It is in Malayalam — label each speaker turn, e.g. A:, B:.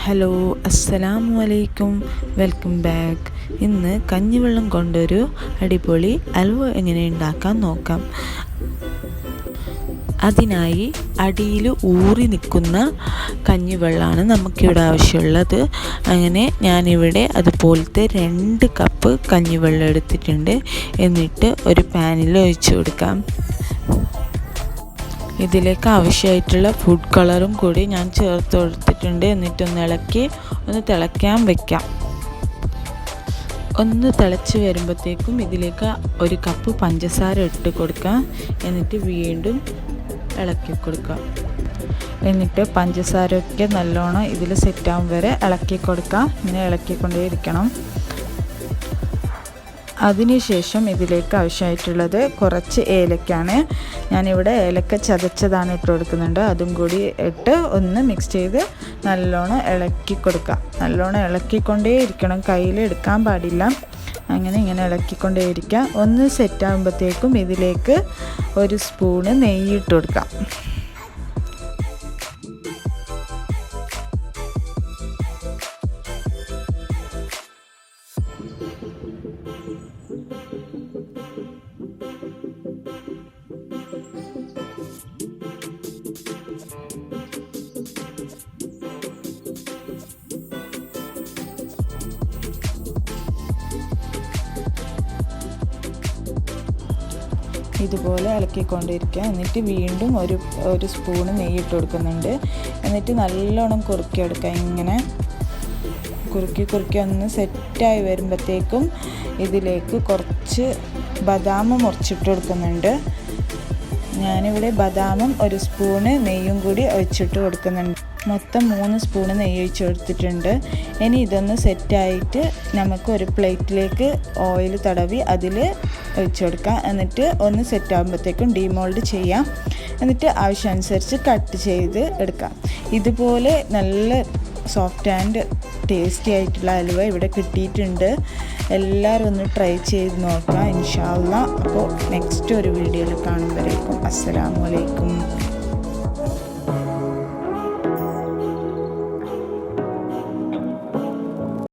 A: ഹലോ, അസ്സലാമു അലൈക്കും, വെൽക്കം ബാക്ക്. ഇന്ന് കഞ്ഞിവെള്ളം കൊണ്ടൊരു അടിപൊളി അൽവ എങ്ങനെ ഉണ്ടാക്കാൻ നോക്കാം. അതിനായി അടിയിൽ ഊറി നിൽക്കുന്ന കഞ്ഞിവെള്ളമാണ് നമുക്കിവിടെ ആവശ്യമുള്ളത്. അങ്ങനെ ഞാനിവിടെ അതുപോലത്തെ 2 കപ്പ് കഞ്ഞിവെള്ളം എടുത്തിട്ടുണ്ട്. എന്നിട്ട് ഒരു പാനിൽ ഒഴിച്ചു കൊടുക്കാം. ഇതിലേക്ക് ആവശ്യമായിട്ടുള്ള ഫുഡ് കളറും കൂടി ഞാൻ ചേർത്ത് കൊടുത്തിട്ടുണ്ട്. എന്നിട്ടൊന്ന് ഇളക്കി ഒന്ന് തിളയ്ക്കാൻ വയ്ക്കാം. ഒന്ന് തിളച്ച് വരുമ്പോഴത്തേക്കും ഇതിലേക്ക് 1 കപ്പ് പഞ്ചസാര ഇട്ട് കൊടുക്കാം. എന്നിട്ട് വീണ്ടും ഇളക്കി കൊടുക്കാം. എന്നിട്ട് പഞ്ചസാരയൊക്കെ നല്ലോണം ഇതിൽ സെറ്റാകും വരെ ഇളക്കി കൊടുക്കാം. ഇങ്ങനെ ഇളക്കിക്കൊണ്ടേയിരിക്കണം. അതിനുശേഷം ഇതിലേക്ക് ആവശ്യമായിട്ടുള്ളത് കുറച്ച് ഏലക്കാണ്. ഞാനിവിടെ ഏലക്ക ചതച്ചതാണ് ഇട്ട് കൊടുക്കുന്നുണ്ട്. അതും കൂടി ഇട്ട് ഒന്ന് മിക്സ് ചെയ്ത് നല്ലോണം ഇളക്കി കൊടുക്കാം. നല്ലോണം ഇളക്കിക്കൊണ്ടേ ഇരിക്കണം, കയ്യിൽ എടുക്കാൻ പാടില്ല. ഇങ്ങനെ ഇളക്കിക്കൊണ്ടേ ഇരിക്കുക. ഒന്ന് സെറ്റാകുമ്പോഴത്തേക്കും ഇതിലേക്ക് 1 സ്പൂണ് നെയ്യ് ഇട്ട് കൊടുക്കാം. ഇതുപോലെ ഇളക്കിക്കൊണ്ടിരിക്കുക. എന്നിട്ട് വീണ്ടും ഒരു സ്പൂണ് നെയ്യ് ഇട്ട് കൊടുക്കുന്നുണ്ട്. എന്നിട്ട് നല്ലോണം കുറുക്കിയെടുക്കുക. ഇങ്ങനെ കുറുക്കി ഒന്ന് സെറ്റായി വരുമ്പോഴത്തേക്കും ഇതിലേക്ക് കുറച്ച് ബദാം മുറിച്ചിട്ട് കൊടുക്കുന്നുണ്ട്. ഞാനിവിടെ ബദാമും 1 സ്പൂണ് നെയ്യും കൂടി ഒഴിച്ചിട്ട് കൊടുക്കുന്നുണ്ട്. മൊത്തം 3 സ്പൂണ് നെയ്യ് ഒഴിച്ച് കൊടുത്തിട്ടുണ്ട്. ഇനി ഇതൊന്ന് സെറ്റായിട്ട് നമുക്ക് ഒരു പ്ലേറ്റിലേക്ക് ഓയിൽ തടവി അതിൽ ഒഴിച്ച് കൊടുക്കാം. എന്നിട്ട് ഒന്ന് സെറ്റാകുമ്പോഴത്തേക്കും ഡീമോൾഡ് ചെയ്യാം. എന്നിട്ട് ആവശ്യാനുസരിച്ച് കട്ട് ചെയ്ത് എടുക്കാം. ഇതുപോലെ നല്ല സോഫ്റ്റ് ആൻഡ് ടേസ്റ്റി ആയിട്ടുള്ള ഹലുവ ഇവിടെ കിട്ടിയിട്ടുണ്ട്. എല്ലാവരും ഒന്ന് ട്രൈ ചെയ്ത് നോക്കാം ഇൻഷാ അല്ലാഹ്. അപ്പോൾ നെക്സ്റ്റ് ഒരു വീഡിയോയിൽ കാണുമ്പോഴേക്കും അസ്സലാമു അലൈക്കും.